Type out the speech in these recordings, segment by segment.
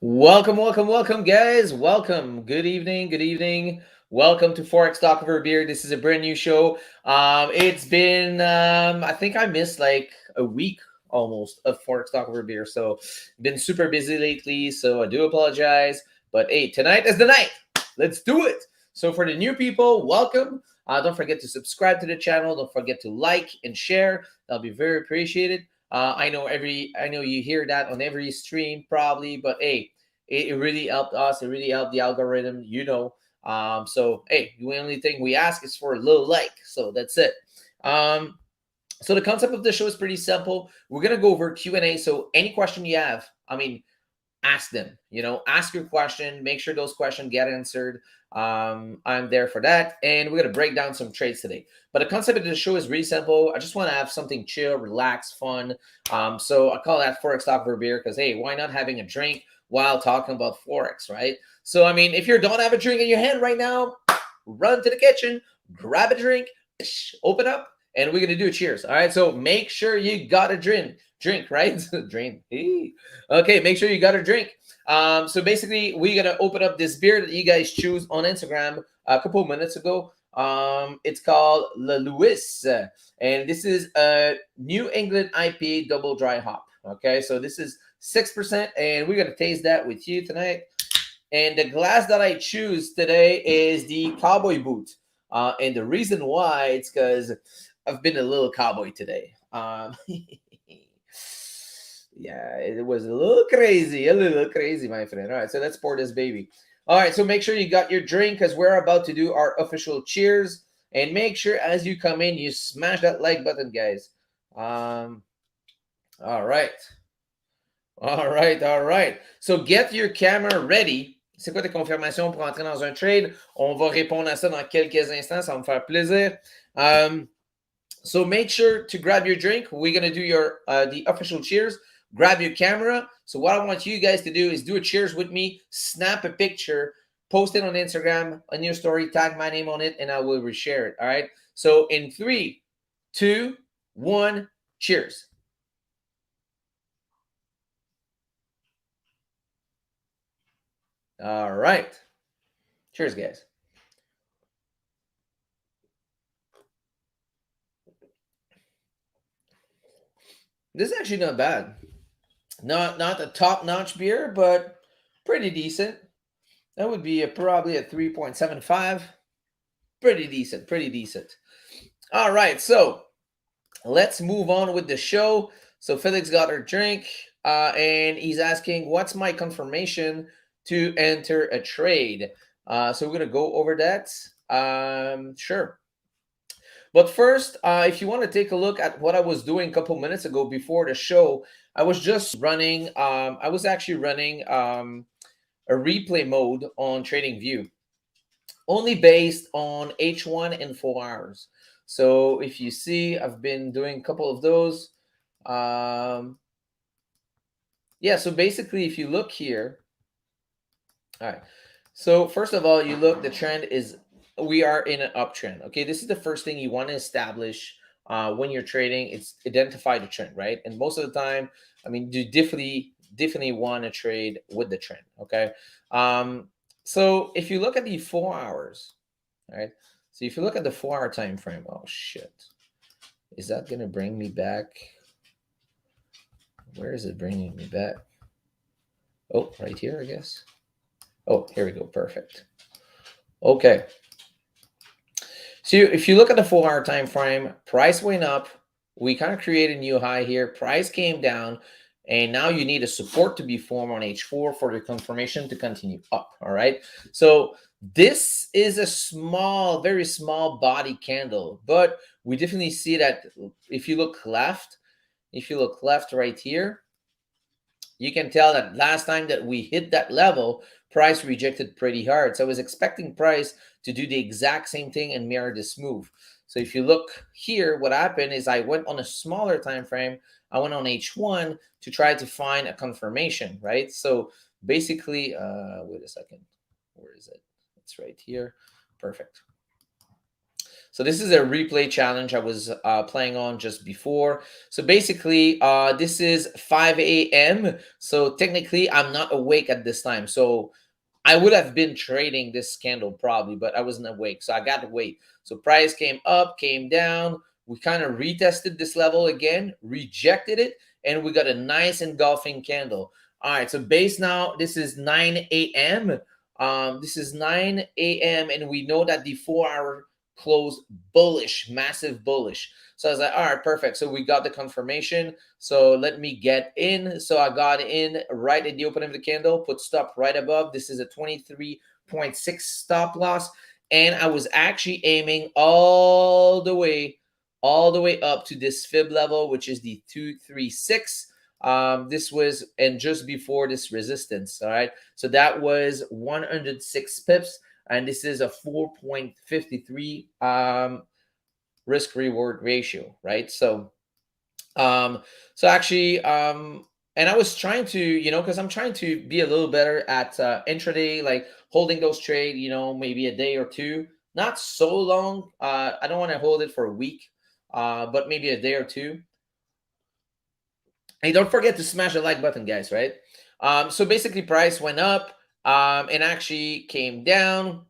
Welcome, welcome, welcome, guys. Welcome. Good evening. Good evening. Welcome to Forex Talk Over Beer. This is a brand new show. It's been, I think I missed like a week almost of Forex Talk Over Beer. So, been super busy lately. So, I do apologize. But hey, tonight is the night. Let's do it. So, for the new people, welcome. Don't forget to subscribe to the channel. Don't forget to like and share. That'll be very appreciated. I know you hear that on every stream probably, but hey, it really helped us. It really helped the algorithm. So hey, the only thing we ask is for a little like. So that's it. Um, so the concept of the show is pretty simple. We're gonna go over Q&A. So any question you have, ask them. Ask your question. Make sure those questions get answered. I'm there for that, and we're gonna break down some trades today. But the concept of the show is really simple. I just want to have something chill, relaxed, fun. So I call that Forex Talk over beer because hey, why not having a drink while talking about Forex, right? So if you don't have a drink in your hand right now, run to the kitchen, grab a drink, open up, and we're gonna do a cheers. All right. So make sure you got a drink, right? Drink. Okay, make sure you got a drink. So basically, we're gonna open up this beer that you guys choose on Instagram a couple of minutes ago. It's called La Louis, and this is a New England IPA double dry hop. Okay, so this is 6%, and we're gonna taste that with you tonight. And the glass that I choose today is the cowboy boot. And the reason why it's because I've been a little cowboy today. Yeah, it was a little crazy, my friend. All right, so let's pour this baby. All right, so make sure you got your drink because we're about to do our official cheers. And make sure as you come in, you smash that like button, guys. Um, all right. All right, all right. So get your camera ready. C'est quoi tes confirmations pour entrer dans un trade? On va répondre à ça dans quelques instants. Ça va me faire plaisir. So make sure to grab your drink. We're gonna do the official cheers. Grab your camera. So what I want you guys to do is do a cheers with me. Snap a picture, post it on Instagram on your story, tag my name on it, and I will reshare it. All right. So in 3, 2, 1, cheers. All right. Cheers, guys. This is actually not bad. Not a top-notch beer, but pretty decent. That would be probably a 3.75. Pretty decent, pretty decent. All right, so let's move on with the show. So Felix got her drink, and he's asking, "What's my confirmation to enter a trade?" So we're gonna go over that. Sure. But first, if you want to take a look at what I was doing a couple minutes ago before the show, I was just running. I was actually running a replay mode on TradingView, only based on H1 and 4 hours. So if you see, I've been doing a couple of those. Yeah, so basically, if you look here, all right. So first of all, you look, the trend is, we are in an uptrend. Okay, this is the first thing you want to establish when you're trading. It's identify the trend, right? And most of the time, you definitely want to trade with the trend. Okay, so if you look at the 4 hours, all right. So if you look at the 4 hour time frame, oh shit, is that gonna bring me back? Where is it bringing me back? Oh, right here, I guess. Oh, here we go. Perfect. Okay. So if you look at the 4 hour time frame, price went up. We kind of created a new high here. Price came down, and now you need a support to be formed on H4 for the confirmation to continue up. All right. So this is a small, very small body candle, but we definitely see that if you look left right here, you can tell that last time that we hit that level, price rejected pretty hard. So I was expecting price to do the exact same thing and mirror this move. So if you look here, what happened is I went on a smaller time frame. I went on H1 to try to find a confirmation, right? So basically, wait a second. Where is it? It's right here. Perfect. So this is a replay challenge I was playing on just before. So basically, this is 5 a.m. So technically, I'm not awake at this time. So I would have been trading this candle probably, but I wasn't awake. So I got to wait. So price came up, came down. We kind of retested this level again, rejected it, and we got a nice engulfing candle. All right, so base now, this is 9 a.m. This is 9 a.m. and we know that the 4-hour closed bullish, massive bullish. So I was like, all right, perfect. So we got the confirmation. So let me get in. So I got in right at the opening of the candle, put stop right above. This is a 23.6 stop loss. And I was actually aiming all the way up to this fib level, which is the 236. This was, and just before this resistance, all right? So that was 106 pips, and this is a 4.53 risk reward ratio, right? So actually, and I was trying to, because I'm trying to be a little better at intraday, like holding those trade, maybe a day or two, not so long. I don't want to hold it for a week, but maybe a day or two. Hey, don't forget to smash the like button, guys, right? So basically, price went up and actually came down.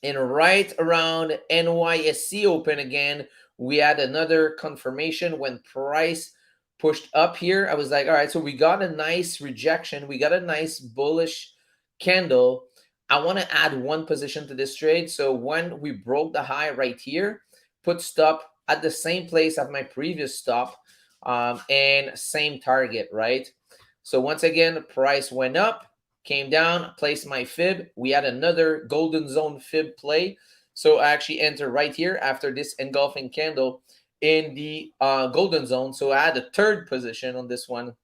And right around NYSE open again, we had another confirmation when price pushed up here. I was like, all right, so we got a nice rejection. We got a nice bullish candle. I want to add one position to this trade. So when we broke the high right here, put stop at the same place as my previous stop and same target, right? So once again, the price went up, came down, placed my fib. We had another golden zone fib play. So I actually entered right here after this engulfing candle in the golden zone. So I had a third position on this one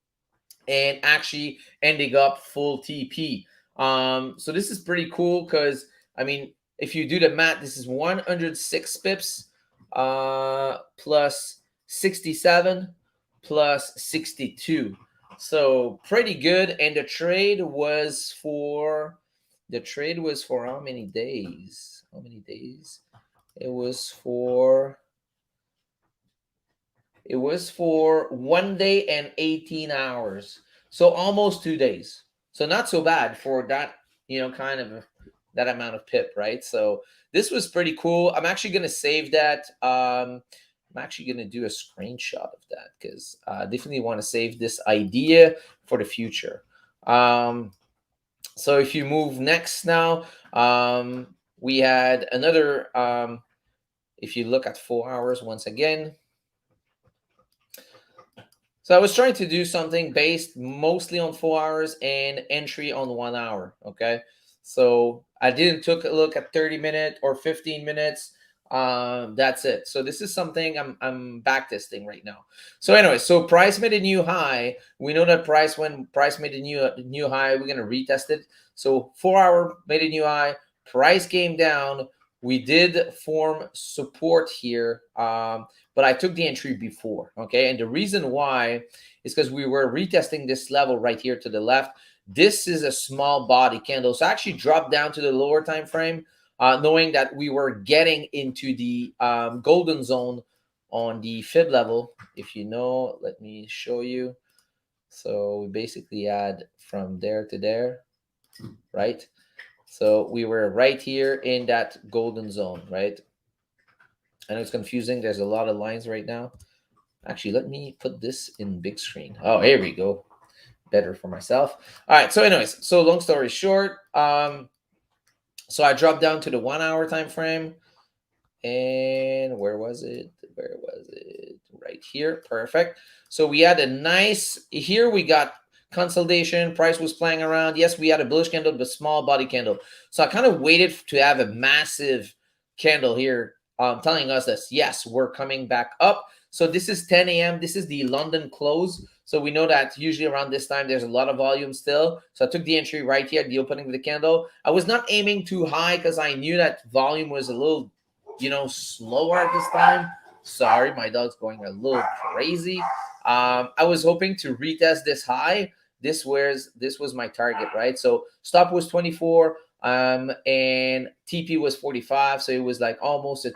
and actually ending up full TP. So this is pretty cool because, I mean, if you do the math, this is 106 pips plus 67 plus 62. So pretty good. And the trade was for how many days? How many days? It was for 1 day and 18 hours. So almost 2 days. So not so bad for that, kind of that amount of pip, right? So this was pretty cool. I'm actually going to save that. I'm actually going to do a screenshot of that because I definitely want to save this idea for the future. So if you move next now, we had another, if you look at 4 hours once again, so I was trying to do something based mostly on 4 hours and entry on 1 hour. Okay. So I didn't took a look at 30 minutes or 15 minutes. That's it. So this is something I'm back testing right now. So anyway, so price made a new high. We know that when price made a new high, we're gonna retest it. So 4 hour made a new high, price came down. We did form support here. But I took the entry before, okay? And the reason why is because we were retesting this level right here to the left. This is a small body candle. So I actually dropped down to the lower time frame, knowing that we were getting into the golden zone on the fib level. If you know, let me show you. So we basically had from there to there, right? So we were right here in that golden zone, right? I know it's confusing. There's a lot of lines right now. Actually, let me put this in big screen. Oh, here we go. Better for myself. All right. So, anyways, so long story short, so I dropped down to the 1 hour time frame. And where was it? Right here. Perfect. So we had a nice, here we got consolidation. Price was playing around. Yes, we had a bullish candle, but small body candle. So I kind of waited to have a massive candle here telling us that, yes, we're coming back up. So this is 10 a.m. This is the London close. So we know that usually around this time, there's a lot of volume still. So I took the entry right here at the opening of the candle. I was not aiming too high because I knew that volume was a little slower at this time. Sorry, my dog's going a little crazy. I was hoping to retest this high. This was my target, right? So stop was 24, and TP was 45, so it was like almost a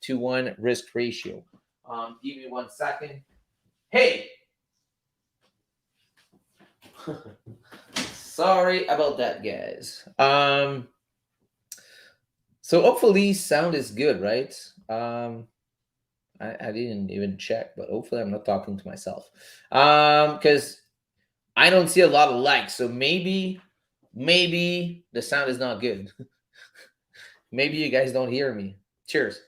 to 1 risk ratio. Give me 1 second. Hey, sorry about that, guys. So hopefully sound is good, right? I didn't even check, but hopefully I'm not talking to myself. Because I don't see a lot of likes, so maybe the sound is not good. Maybe you guys don't hear me. Cheers.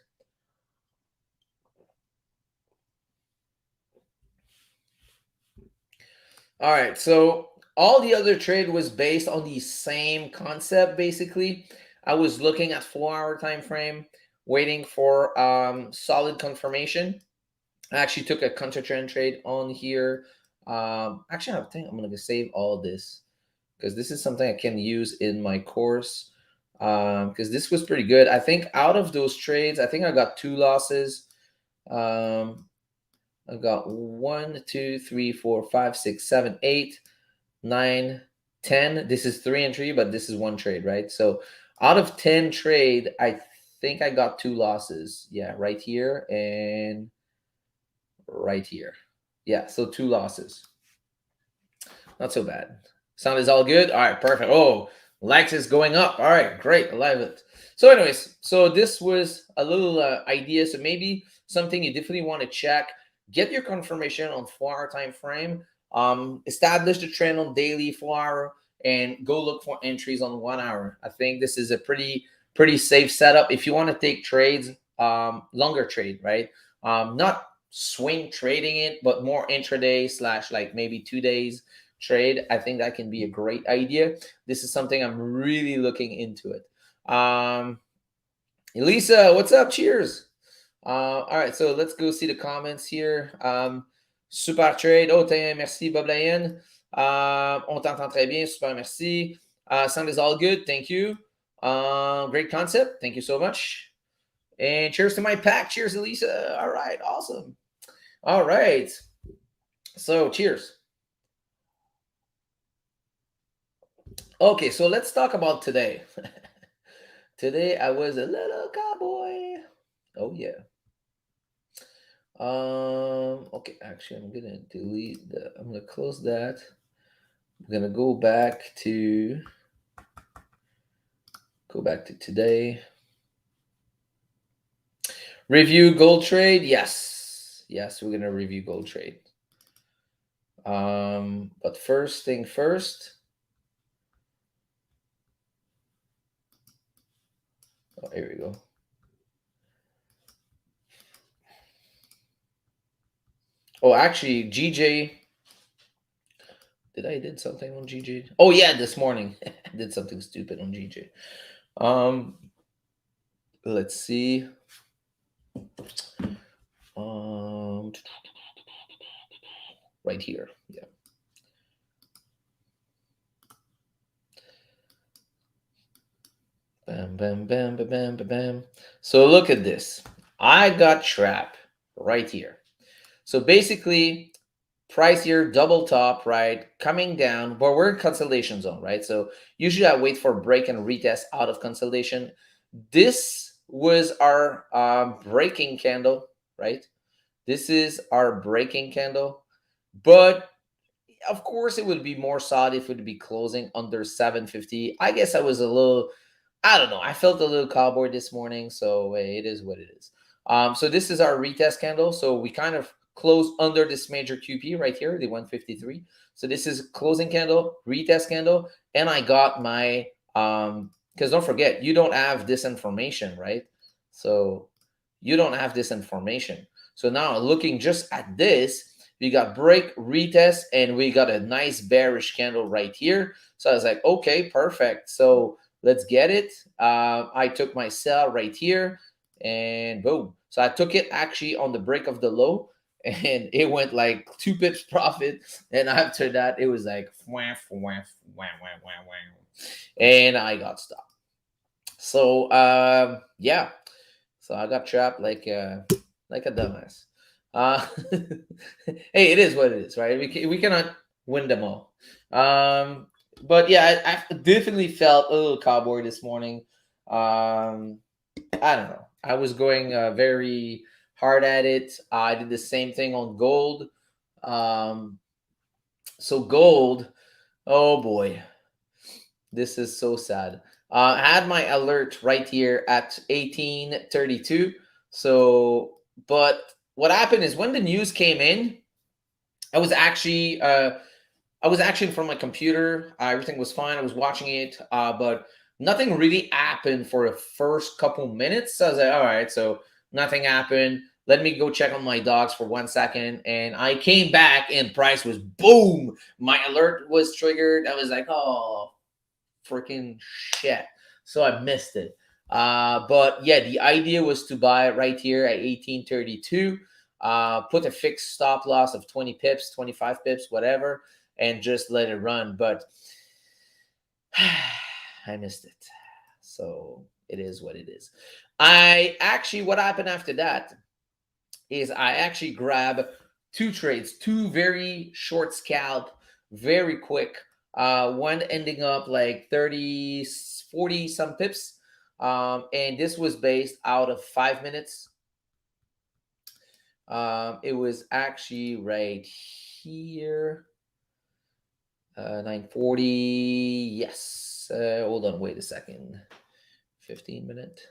All right, so all the other trade was based on the same concept. Basically, I was looking at 4 hour time frame, waiting for solid confirmation. I actually took a counter trend trade on here. Actually, I think I'm gonna save all this because this is something I can use in my course. Because this was pretty good. I think out of those trades, I think I got 2 losses. I got 1, 2, 3, 4, 5, 6, 7, 8, 9, 10. This is 3 and 3, but this is 1 trade, right? So out of 10 trade, I think I got 2 losses. Yeah, right here and right here. Yeah, so 2 losses. Not so bad. Sound is all good? All right, perfect. Oh, likes is going up. All right, great. I love it. So anyways, so this was a little idea. So maybe something you definitely want to check. Get your confirmation on 4 hour time frame. Establish the trend on daily 4 hour and go look for entries on 1 hour. I think this is a pretty safe setup if you want to take trades, longer trade, right? Not swing trading it, but more intraday slash like maybe 2 days trade. I think that can be a great idea. This is something I'm really looking into it. Elisa, what's up? Cheers. All right, so let's go see the comments here. Super trade. Oh, merci, Bob Layen. On t'entend très bien. Super, merci. Sound is all good. Thank you. Great concept. Thank you so much. And cheers to my pack. Cheers, Elisa. All right, awesome. All right. So, cheers. Okay, so let's talk about today. Today I was a little cowboy. Oh yeah. Okay, actually I'm gonna delete the I'm gonna close that. I'm gonna go back to today. Review gold trade. Yes. Yes, we're gonna review gold trade. But first thing first. Oh, here we go. Oh, actually, GJ. Did something on GJ? Oh yeah, this morning. I did something stupid on GJ. Let's see. Right here. Yeah. Bam, bam, bam, bam, bam, bam, bam. So look at this. I got trap right here. So basically, price here, double top, right? Coming down, but we're in consolidation zone, right? So usually I wait for break and retest out of consolidation. This was our breaking candle, right? This is our breaking candle. But of course, it would be more solid if it would be closing under 750. I guess I was a little, I don't know. I felt a little cowboy this morning, so hey, it is what it is. So this is our retest candle. So we kind of closed under this major QP right here, the 153. So this is closing candle, retest candle, and I got my because don't forget, you don't have this information, right? So you don't have this information. So now looking just at this, we got break, retest, and we got a nice bearish candle right here. So I was like, okay, perfect. So let's get it. I took my sell right here and boom. So I took it actually on the break of the low and it went like 2 pips profit. And after that, it was like, wham, wham, wham, wham, wham, wham. And I got stopped. So, yeah. So I got trapped like a dumbass. Uh, hey, it is what it is, right? We cannot win them all. But yeah, I definitely felt a little cowboy this morning. I don't know. I was going very hard at it. I did the same thing on gold. Um, so gold, oh boy, this is so sad. I had my alert right here at 1832. So, but what happened is when the news came in, I was actually I was actually in front of my computer. Everything was fine. I was watching it, but nothing really happened for the first couple minutes. So I was like, all right, so nothing happened. Let me go check on my dogs for 1 second. And I came back and price was boom. My alert was triggered. I was like, oh, freaking shit. So I missed it. But yeah, the idea was to buy it right here at 1832. Put a fixed stop loss of 20 pips, 25 pips, whatever, and just let it run. But I missed it. So it is what it is. I actually, what happened after that is I actually grab two trades, two very short scalp, very quick. One ending up like 30, 40 some pips. And this was based out of 5 minutes. It was actually right here. 940. Yes. Hold on. Wait a second. 15 minute.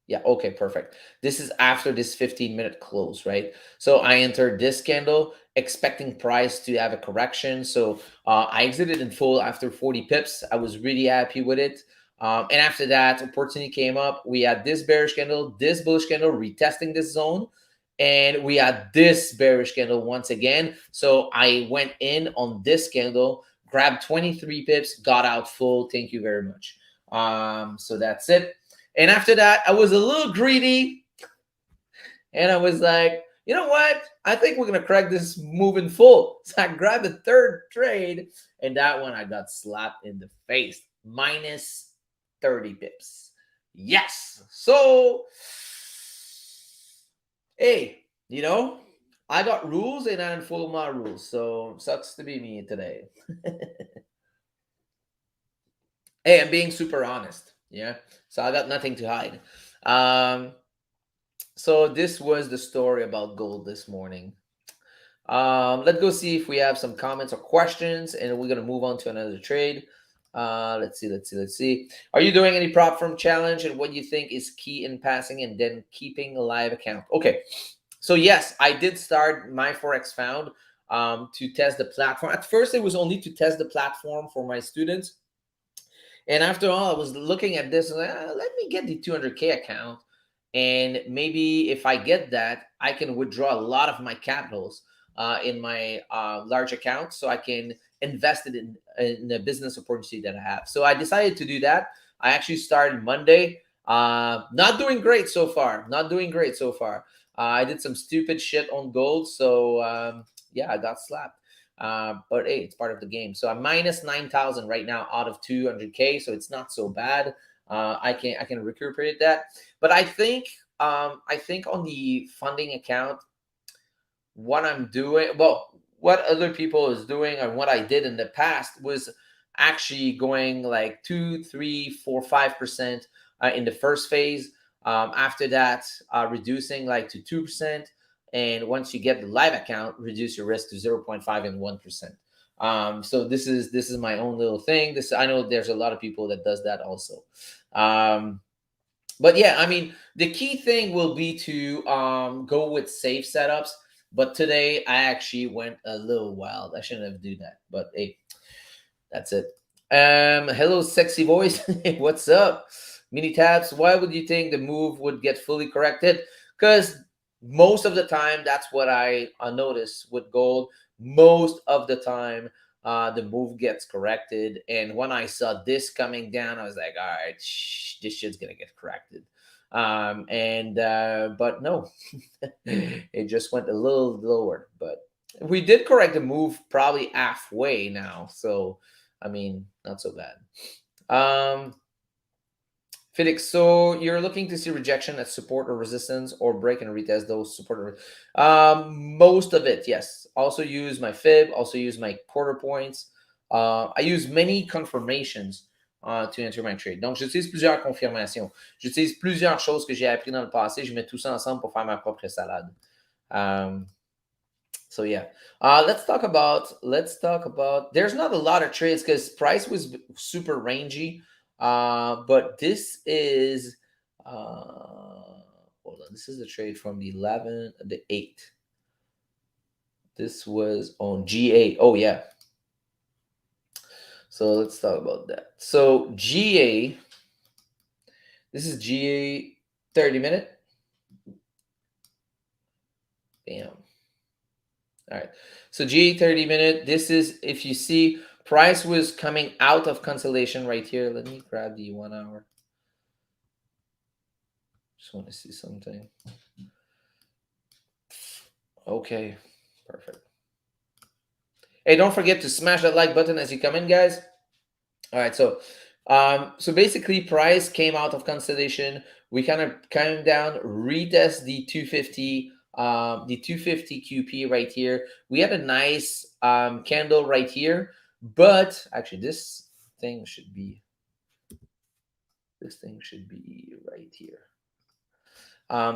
Yeah, okay, perfect. This is after this 15-minute close, right? So I entered this candle expecting price to have a correction. So I exited in full after 40 pips. I was really happy with it. And after that, opportunity came up. We had this bearish candle, this bullish candle retesting this zone. And we had this bearish candle once again. So I went in on this candle, grabbed 23 pips, got out full. Thank you very much. So that's it. And after that, I was a little greedy. And I was like, you know what? I think we're going to crack this move in full. So I grabbed the third trade. And that one I got slapped in the face. Minus 30 pips. Yes. So, hey, I got rules and I didn't follow my rules. So sucks to be me today. Hey, I'm being super honest. Yeah. So I got nothing to hide. Um, so this was the story about gold this morning. Let's go see if we have some comments or questions, and we're gonna move on to another trade. Let's see. Are you doing any prop firm challenge, and what do you think is key in passing and then keeping a live account? Okay, so yes, I did start my Forex Found to test the platform. At first, it was only to test the platform for my students. And after all, I was looking at this and let me get the 200K account. And maybe if I get that, I can withdraw a lot of my capitals in my large account so I can invest it in a business opportunity that I have. So I decided to do that. I actually started Monday. Not doing great so far. Not doing great so far. I did some stupid shit on gold. So yeah, I got slapped. But hey, it's part of the game. So I'm minus 9,000 right now out of 200K, so it's not so bad. I can recuperate that. But I think on the funding account, what I'm doing, well, what other people is doing and what I did in the past was actually going like 2, 3, 4, 5% in the first phase. After that, reducing like to 2%. And once you get the live account, reduce your risk to 0.5 and 1%. So this is my own little thing. This, I know there's a lot of people that does that also. But yeah, I mean, the key thing will be to go with safe setups. But today I actually went a little wild. I shouldn't have do that. But hey, that's it. Hello, sexy voice. What's up? Mini tabs. Why would you think the move would get fully corrected? Because most of the time, that's what I notice with gold. Most of the time, the move gets corrected. And when I saw this coming down, I was like, all right, this shit's gonna get corrected. But no, it just went a little lower. But we did correct the move probably halfway now. So I mean, not so bad. Felix, so you're looking to see rejection at support or resistance or break and retest those support. Most of it, yes. Also use my fib, also use my quarter points. I use many confirmations to enter my trade. Donc, j'utilise plusieurs confirmations. J'utilise plusieurs choses que j'ai appris dans le passé. Je mets tout ça ensemble pour faire ma propre salade. So yeah, let's talk about. There's not a lot of trades because price was super rangy, but this is hold on. This is the trade from the 11th, the 8th. This was on GA. Oh yeah. So let's talk about that. So GA. This is GA 30-minute. Bam. All right. So GA 30-minute. This is, if you see, price was coming out of consolidation right here. Let me grab the 1 hour. Just want to see something. Okay. Perfect. Hey, don't forget to smash that like button as you come in, guys. All right. So basically price came out of consolidation. We kind of came down, retest the 250 QP right here. We had a nice candle right here, but actually this thing should be right here.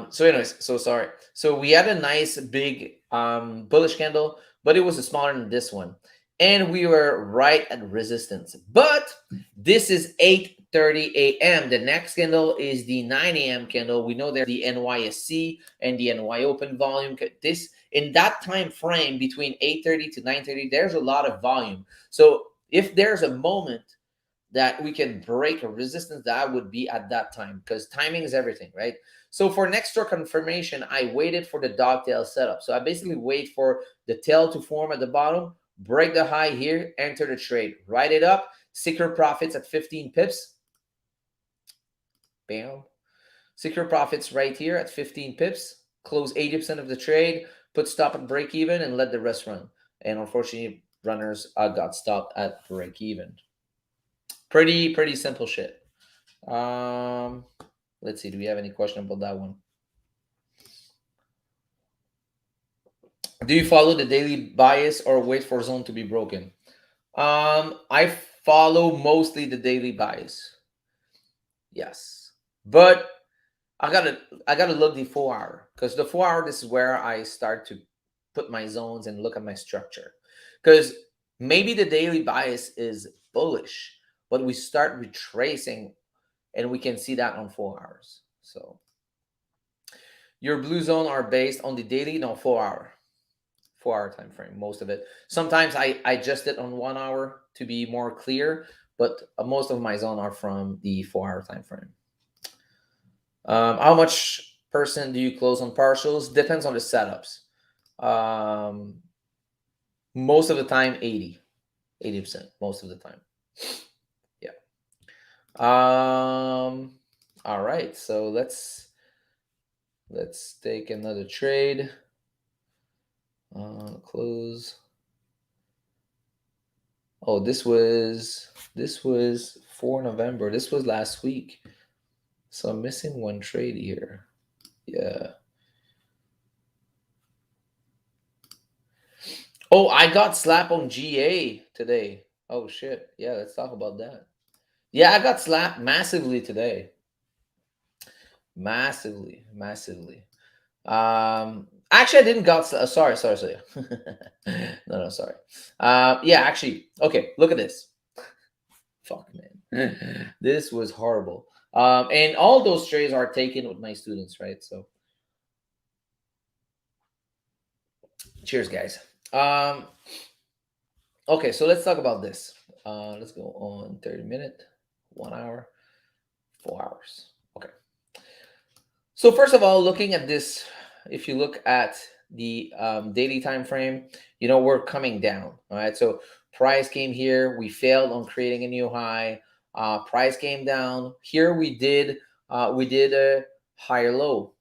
So anyways, so sorry. So we had a nice big bullish candle, but it was smaller than this one. And we were right at resistance. But this is 8:30 a.m. The next candle is the 9 a.m. candle. We know there's the NYSC and the NY open volume. This in that time frame between 8:30 to 9:30, there's a lot of volume. So if there's a moment that we can break a resistance, that would be at that time, because timing is everything, right? So for next door confirmation, I waited for the dogtail setup. So I basically wait for the tail to form at the bottom, break the high here, enter the trade, write it up, secure profits at 15 pips. Bam. Secure profits right here at 15 pips, close 80% of the trade, put stop at break even, and let the rest run. And unfortunately, runners got stopped at break even. Pretty simple shit. Let's see. Do we have any question about that one? Do you follow the daily bias or wait for zone to be broken? I follow mostly the daily bias. Yes, but I gotta look the 4 hour, because the 4 hour, this is where I start to put my zones and look at my structure, because maybe the daily bias is bullish, but we start retracing and we can see that on 4 hours. So your blue zone are based on the daily, no, 4 hour. 4 hour time frame, most of it. Sometimes I adjust it on 1 hour to be more clear, but most of my zone are from the 4 hour time frame. How much percent do you close on partials? Depends on the setups. Most of the time 80% most of the time. Yeah. All right, so let's take another trade. Close. Oh, this was 4 November. This was last week. So I'm missing one trade here. Yeah. Oh, I got slapped on GA today. Oh shit. Yeah, let's talk about that. Yeah, I got slapped massively today. Massively. Actually, I didn't got sorry. No, sorry. Yeah, actually, okay, look at this. Fuck, man. This was horrible. And all those trades are taken with my students, right? So cheers, guys. Okay, so let's talk about this. Let's go on 30-minute, 1 hour, 4 hours. Okay. So first of all, looking at this, if you look at the daily time frame, we're coming down. All right. So price came here. We failed on creating a new high. Price came down. Here we did a higher low,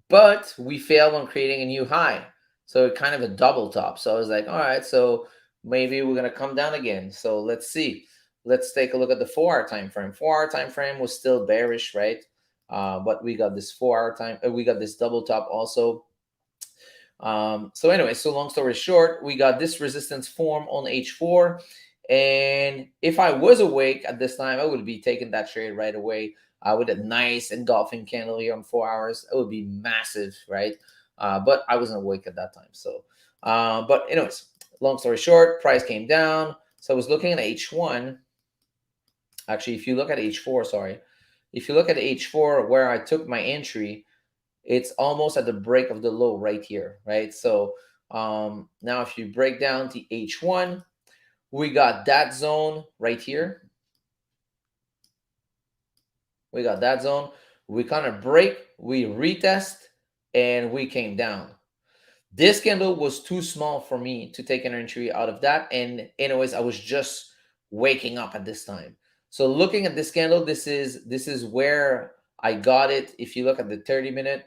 but we failed on creating a new high. So kind of a double top. So I was like, all right, so maybe we're gonna come down again. So let's see. Let's take a look at the 4 hour time frame. 4 hour time frame was still bearish, right? But we got this 4 hour time. We got this double top also. So anyway, so long story short, we got this resistance form on H4, And if I was awake at this time, I would be taking that trade right away with a nice engulfing candle here on 4 hours. It would be massive, right? But I wasn't awake at that time. So, but anyways, long story short, price came down. So I was looking at H1. Actually, if you look at H4, sorry, if you look at H4 where I took my entry, it's almost at the break of the low right here, right? So now if you break down to H1, we got that zone right here. We got that zone. We kind of break, we retest, and we came down. This candle was too small for me to take an entry out of that. And anyways, I was just waking up at this time. So looking at this candle, this is where I got it. If you look at the 30-minute,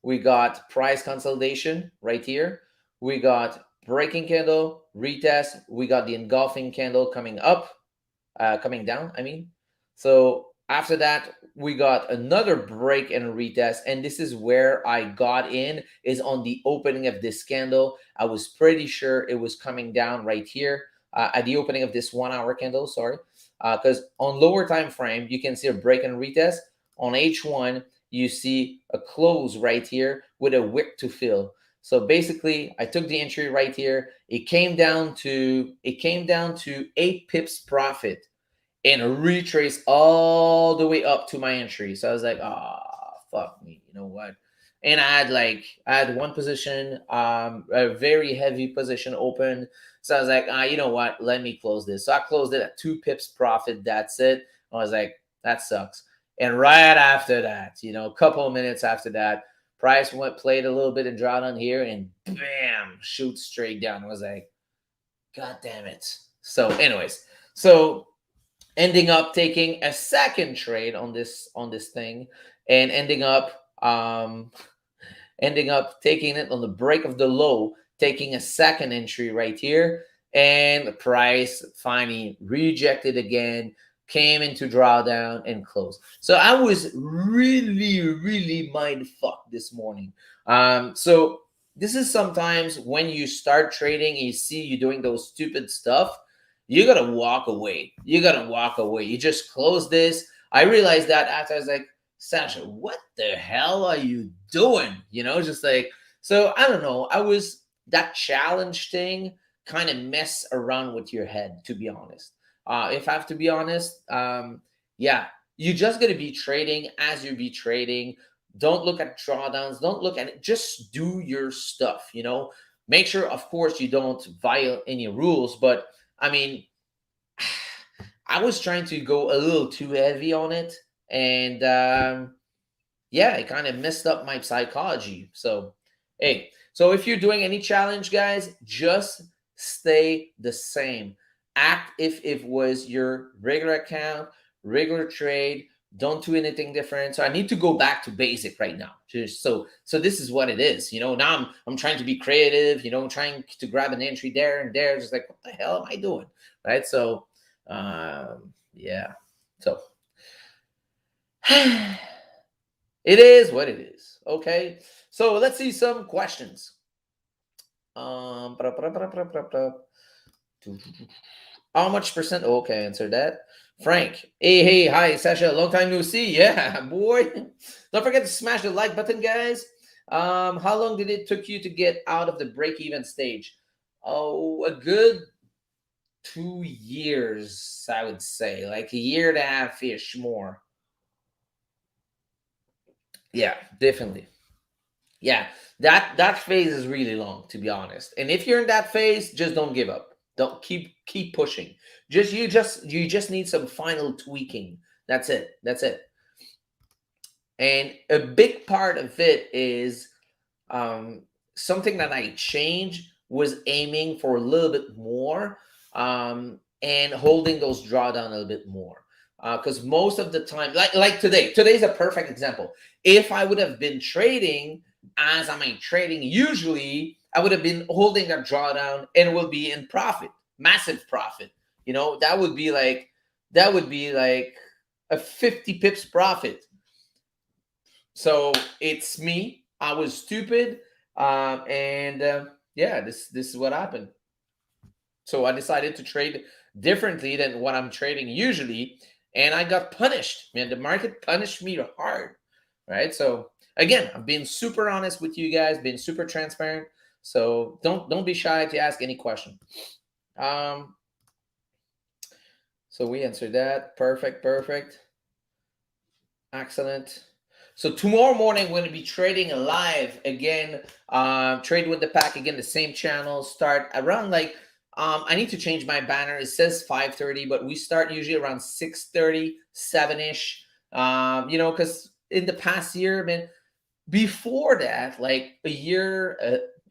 we got price consolidation right here. We got breaking candle, retest. We got the engulfing candle coming up, coming down, I mean. So after that, we got another break and retest. And this is where I got in, is on the opening of this candle. I was pretty sure it was coming down right here at the opening of this 1 hour candle, sorry. Because on lower time frame, you can see a break and retest. On H1, you see a close right here with a wick to fill. So basically, I took the entry right here. It came down to 8 pips profit and retrace all the way up to my entry. So I was like, fuck me, you know what? And I had one position, a very heavy position open. So I was like, you know what? Let me close this. So I closed it at 2 pips profit. That's it. I was like, that sucks. And right after that, a couple of minutes after that, price played a little bit of drawdown here and bam, shoot straight down. I was like, God damn it. So, anyways, so ending up taking a second trade on this thing, and ending up taking it on the break of the low, taking a second entry right here, and the price finally rejected again, came into drawdown and closed. So I was really, really mind fucked this morning. So this is sometimes when you start trading and you see you doing those stupid stuff, you gotta walk away. You gotta walk away. You just close this. I realized that after. I was like, Sasha, what the hell are you doing? Just like, so I don't know. That challenge thing kind of mess around with your head, to be honest. If I have to be honest, yeah, you just gotta be trading as you be trading. Don't look at drawdowns. Don't look at it. Just do your stuff. Make sure, of course, you don't violate any rules. But I mean, I was trying to go a little too heavy on it, and yeah, it kind of messed up my psychology. So, hey, so if you're doing any challenge, guys, just stay the same. Act if it was your regular account, regular trade. Don't do anything different. So I need to go back to basic right now. So this is what it is. Now I'm trying to be creative. Trying to grab an entry there and there. Just like, what the hell am I doing, right? So, yeah. So. It is what it is. Okay. So let's see some questions. How much percent? Okay, answer that. Frank. Hey, hi, Sasha. Long time no see. Yeah, boy. Don't forget to smash the like button, guys. How long did it took you to get out of the break-even stage? Oh, a good 2 years, I would say. Like a year and a half-ish more. Yeah, definitely. Yeah, that phase is really long, to be honest. And if you're in that phase, just don't give up. Don't keep pushing. You just need some final tweaking. That's it. That's it. And a big part of it is um, something that I changed was aiming for a little bit more and holding those drawdown a little bit more. Because most of the time, like today's a perfect example. If I would have been trading as I'm trading, usually I would have been holding that drawdown and will be in profit, massive profit. That would be like a 50 pips profit. So it's me. I was stupid, and yeah, this is what happened. So I decided to trade differently than what I'm trading usually, and I got punished. Man, the market punished me hard, right? So again, I'm being super honest with you guys, being super transparent. So don't be shy to ask any question. Um, so we answered that. Perfect, perfect. Excellent. So tomorrow morning we're going to be trading live again. Trade with the pack again, the same channel. Start around like I need to change my banner. It says 5:30, but we start usually around 6:30, 7ish. Because in the past year, man, before that, like a year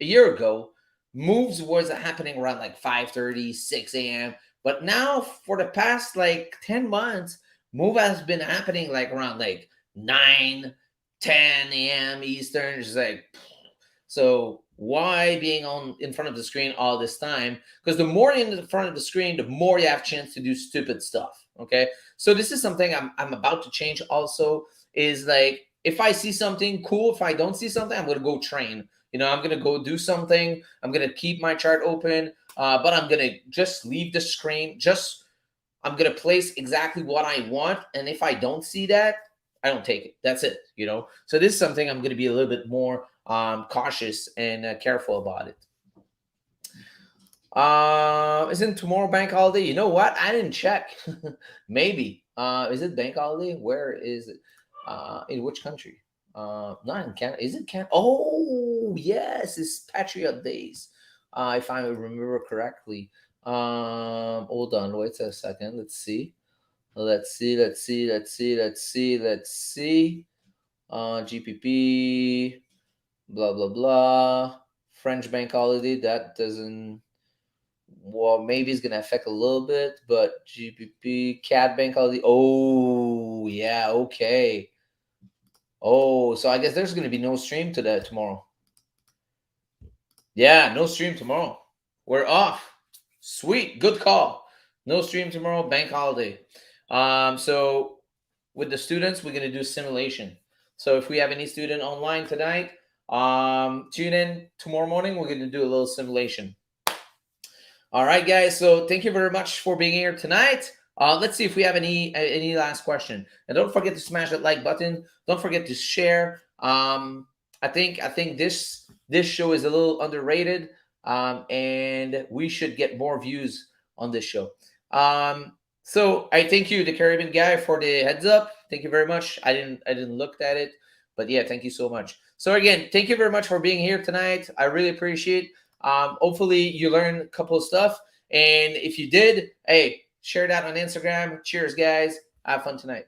ago, moves was happening around like 5:30, 6 a.m. But now for the past like 10 months, move has been happening like around like 9, 10 a.m. Eastern. It's like, so why being on in front of the screen all this time? Because the more you're in front of the screen, the more you have chance to do stupid stuff. Okay. So this is something I'm about to change also, is like if I see something cool, if I don't see something, I'm gonna go train. I'm gonna go do something. I'm gonna keep my chart open, but I'm gonna just leave the screen. I'm gonna place exactly what I want, and if I don't see that, I don't take it. That's it. So this is something I'm gonna be a little bit more cautious and careful about it. Isn't tomorrow bank holiday? You know what? I didn't check. Maybe. Is it bank holiday? Where is it? In which country? Not in Canada. Is it Canada? Oh, yes, it's Patriot Days. If I remember correctly. Hold on, wait a second. Let's see. Let's see. Let's see. Let's see. Let's see. Let's see. GPP. Blah blah blah. French bank holiday. That doesn't. Well, maybe it's gonna affect a little bit, but GPP cat bank holiday. Oh yeah, okay. Oh, so I guess there's gonna be no stream today tomorrow. Yeah, no stream tomorrow. We're off. Sweet, good call. No stream tomorrow, bank holiday. So with the students, we're gonna do simulation. So if we have any student online tonight, tune in tomorrow morning. We're gonna do a little simulation. All right, guys. So thank you very much for being here tonight. Let's see if we have any last question. And don't forget to smash that like button. Don't forget to share. I think this show is a little underrated, and we should get more views on this show. So I thank you, the Caribbean guy, for the heads up. Thank you very much. I didn't look at it, but yeah, thank you so much. So again, thank you very much for being here tonight. I really appreciate. Hopefully you learned a couple of stuff, and if you did, hey, share that on Instagram. Cheers, guys. Have fun tonight.